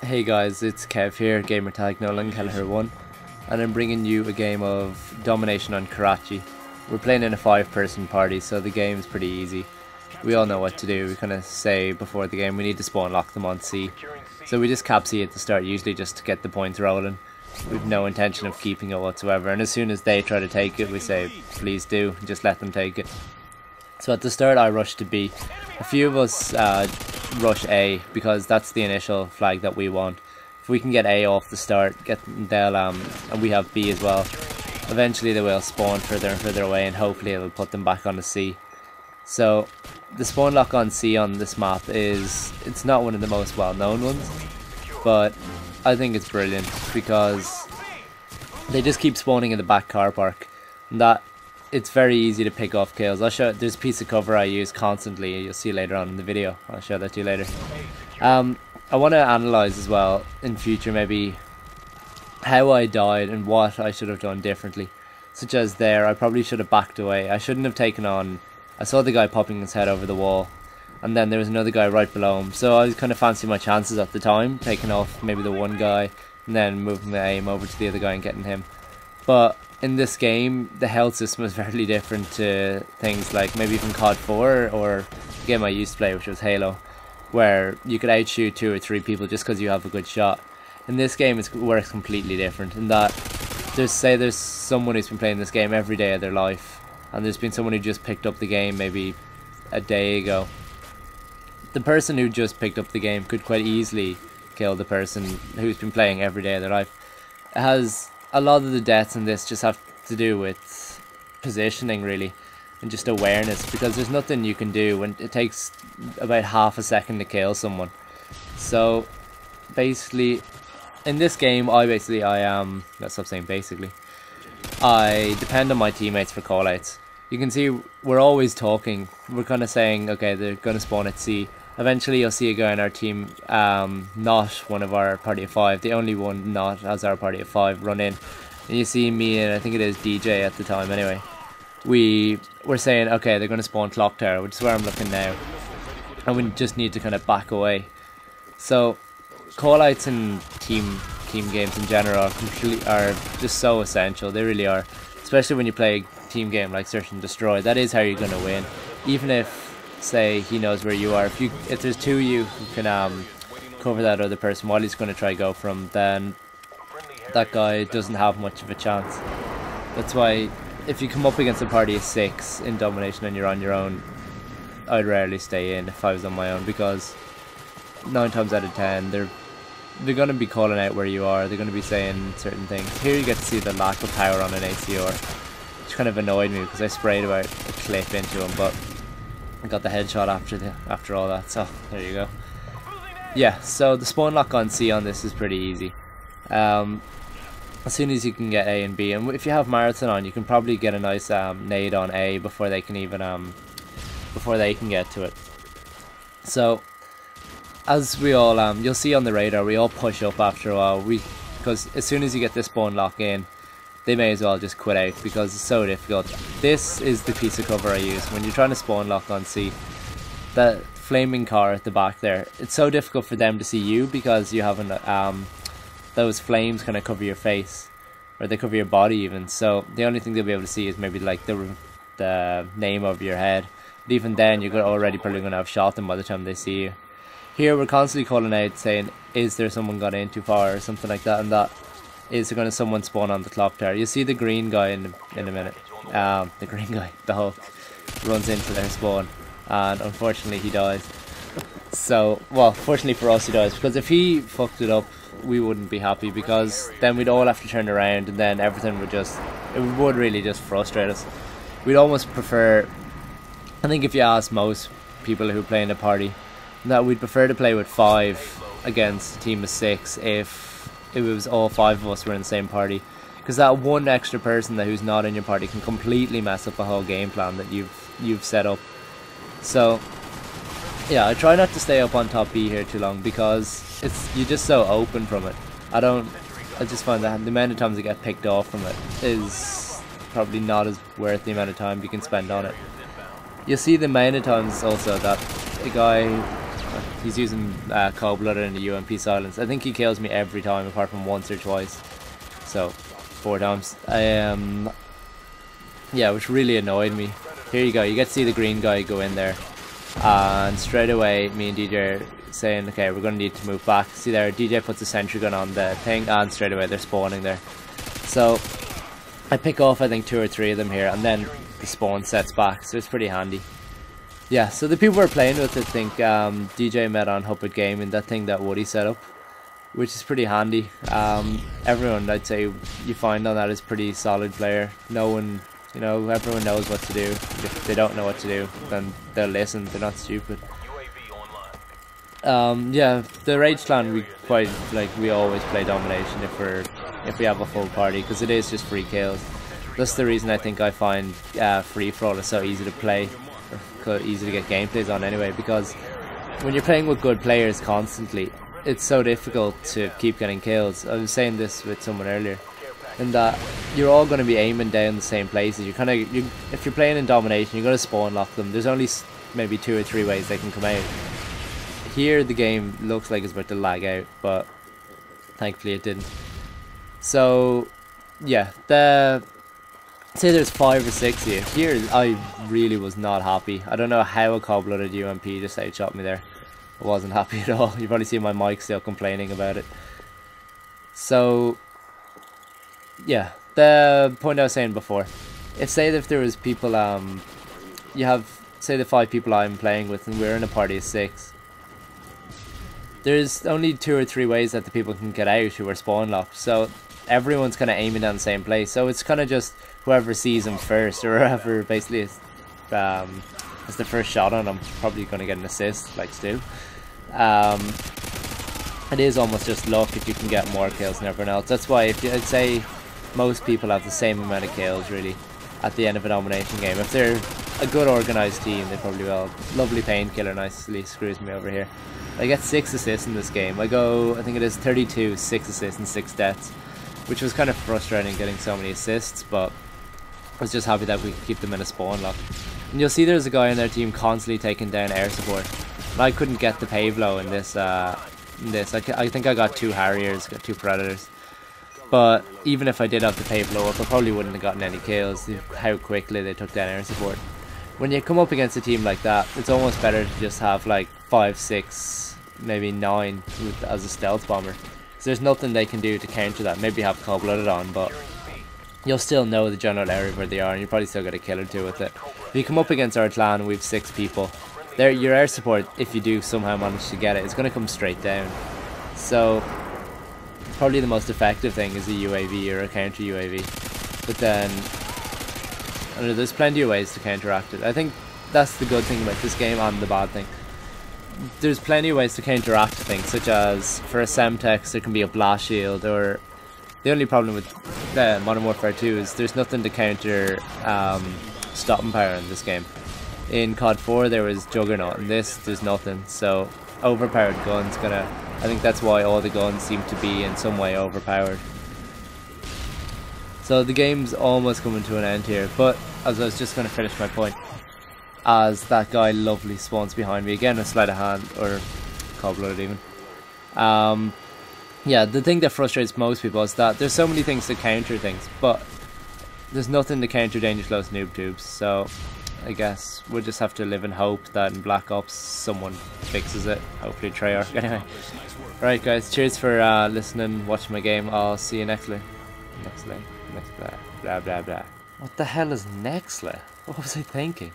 Hey guys, it's Kev here, gamertag Nolan Kelleher 1, and I'm bringing you a game of Domination on Karachi. We're playing in a 5-person party, so the game's pretty easy. We all know what to do. We kind of say before the game we need to spawn lock them on C. So we just cap C at the start, usually just to get the points rolling. We've no intention of keeping it whatsoever, and as soon as they try to take it, we say please do, just let them take it. So at the start I rush to B. A few of us rush A because that's the initial flag that we want. If we can get A off the start, and we have B as well, eventually they will spawn further and further away, and hopefully it will put them back on the C. So the spawn lock on C on this map it's not one of the most well known ones, but I think it's brilliant because they just keep spawning in the back car park, and that it's very easy to pick off kills. I'll show. There's a piece of cover I use constantly. You'll see later on in the video. I'll show that to you later. I want to analyze as well in future maybe how I died and what I should have done differently. Such as there, I probably should have backed away. I shouldn't have taken on. I saw the guy popping his head over the wall, and then there was another guy right below him. So I was kind of fancying my chances at the time, taking off maybe the one guy and then moving the aim over to the other guy and getting him. But in this game, the health system is very different to things like maybe even COD 4 or the game I used to play, which was Halo, where you could outshoot 2 or 3 people just because you have a good shot. In this game, it works completely different in that there's someone who's been playing this game every day of their life, and there's been someone who just picked up the game maybe a day ago. The person who just picked up the game could quite easily kill the person who's been playing every day of their life. It has a lot of the deaths in this just have to do with positioning really, and just awareness, because there's nothing you can do when it takes about half a second to kill someone. So basically in this game I let's stop saying basically, I depend on my teammates for callouts. You can see we're always talking. We're kind of saying okay, they're going to spawn at C. Eventually you'll see a guy in our team, not one of our party of 5, the only one not as our party of 5, run in. And you see me and I think it is DJ at the time anyway. We're saying, okay, they're going to spawn clock tower, which is where I'm looking now. And we just need to kind of back away. So, callouts in team games in general are just so essential, they really are. Especially when you play a team game like Search and Destroy, that is how you're going to win. Even if, say, he knows where you are, if there's 2 of you who can cover that other person while he's going to try go from, then that guy doesn't have much of a chance. That's why if you come up against a party of 6 in Domination and you're on your own, I'd rarely stay in if I was on my own, because 9 times out of 10 they're going to be calling out where you are. They're going to be saying certain things. Here you get to see the lack of power on an ACR, which kind of annoyed me because I sprayed about a clip into him, but I got the headshot after all that, so there you go. Yeah, so the spawn lock on C on this is pretty easy. As soon as you can get A and B, and if you have Marathon on, you can probably get a nice nade on A before they can even get to it. So as we all you'll see on the radar, we all push up after a while. Because as soon as you get this spawn lock in, they may as well just quit out because it's so difficult. This is the piece of cover I use when you're trying to spawn lock on C. That flaming car at the back there, it's so difficult for them to see you because you haven't those flames kind of cover your face, or they cover your body even. So the only thing they'll be able to see is maybe like the name of your head. But even then, you're already probably going to have shot them by the time they see you. Here we're constantly calling out saying, is there someone got in too far or something like that, and that is there going to someone spawn on the clock tower. You'll see the green guy in a minute. The green guy, the Hulk, runs into their spawn, and unfortunately he dies. So, well, fortunately for us he dies, because if he fucked it up, we wouldn't be happy, because then we'd all have to turn around and then everything would really just frustrate us. We'd almost prefer, I think if you ask most people who play in a party, that we'd prefer to play with 5 against a team of 6 if it was all 5 of us were in the same party, because that one extra person who's not in your party can completely mess up a whole game plan that you've set up. So yeah, I try not to stay up on top B here too long, because you're just so open from it. I just find that the amount of times I get picked off from it is probably not as worth the amount of time you can spend on it. You'll see the amount of times also that the guy He's using Cold-Blooded and the UMP Silence. I think he kills me every time apart from once or twice. So 4 times. Yeah, which really annoyed me. Here you go, you get to see the green guy go in there. And straight away me and DJ are saying, okay, we're going to need to move back. See there, DJ puts a sentry gun on the thing and straight away they're spawning there. So I pick off I think 2 or 3 of them here and then the spawn sets back, so it's pretty handy. Yeah, so the people we're playing with, I think DJ met on Huppet Gaming, that thing that Woody set up, which is pretty handy. Everyone I'd say you find on that is pretty solid player. No one, you know, everyone knows what to do. If they don't know what to do, then they'll listen, they're not stupid. Yeah, the Rage Clan, we always play Domination if we have a full party, because it is just free kills. That's the reason I think I find free for all is so easy to play, or easy to get gameplays on anyway, because when you're playing with good players constantly, it's so difficult to keep getting kills. I was saying this with someone earlier, in that you're all going to be aiming down the same places. If you're playing in Domination, you're going to spawn lock them. There's only maybe 2 or 3 ways they can come out. Here the game looks like it's about to lag out, but thankfully it didn't. So yeah, say there's 5 or 6 here. Here I really was not happy. I don't know how a Cold-Blooded UMP just outshot me there. I wasn't happy at all. You probably see my mic still complaining about it. So yeah, the point I was saying before, if there was people, you have, say the 5 people I'm playing with and we're in a party of 6, there's only 2 or 3 ways that the people can get out who are spawn locked, so everyone's kind of aiming down the same place, so it's kind of just whoever sees them first, or whoever basically is the first shot on them, probably going to get an assist, like Stu. It is almost just luck if you can get more kills than everyone else. That's why I'd say most people have the same amount of kills really at the end of a Domination game. If they're a good organised team, they probably will. Lovely Painkiller nicely screws me over here. I get 6 assists in this game. I think it is 32, 6 assists and 6 deaths, which was kind of frustrating getting so many assists, but I was just happy that we could keep them in a spawn lock. And you'll see there's a guy in their team constantly taking down air support. And I couldn't get the Pavlo in this. I think I got 2 Harriers, got 2 Predators. But even if I did have the Pavlo up, I probably wouldn't have gotten any kills. How quickly they took down air support. When you come up against a team like that, it's almost better to just have like 5, 6, maybe 9 as a stealth bomber. So there's nothing they can do to counter that. Maybe have Cold-Blooded on, but you'll still know the general area where they are, and you probably still get a kill or 2 with it. If you come up against our clan and we have 6 people, your air support, if you do somehow manage to get it, it's going to come straight down. So probably the most effective thing is a UAV or a counter UAV. But then I don't know, there's plenty of ways to counteract it. I think that's the good thing about this game and the bad thing. There's plenty of ways to counteract things, such as for a Semtex there can be a blast shield, or the only problem with Modern Warfare 2 is there's nothing to counter stopping power in this game. In COD 4 there was Juggernaut, in this there's nothing, so overpowered guns I think that's why all the guns seem to be in some way overpowered. So the game's almost coming to an end here, but as I was just going to finish my point, as that guy lovely spawns behind me again, a sleight of hand, or Cold-Blooded even. Yeah, the thing that frustrates most people is that there's so many things to counter things, but there's nothing to counter Danger Close noob tubes, so I guess we'll just have to live in hope that in Black Ops someone fixes it, hopefully Treyarch. Anyway, right guys, cheers for listening, watching my game. I'll see you next lane. Next blah blah blah. What the hell is Nextly? What was I thinking?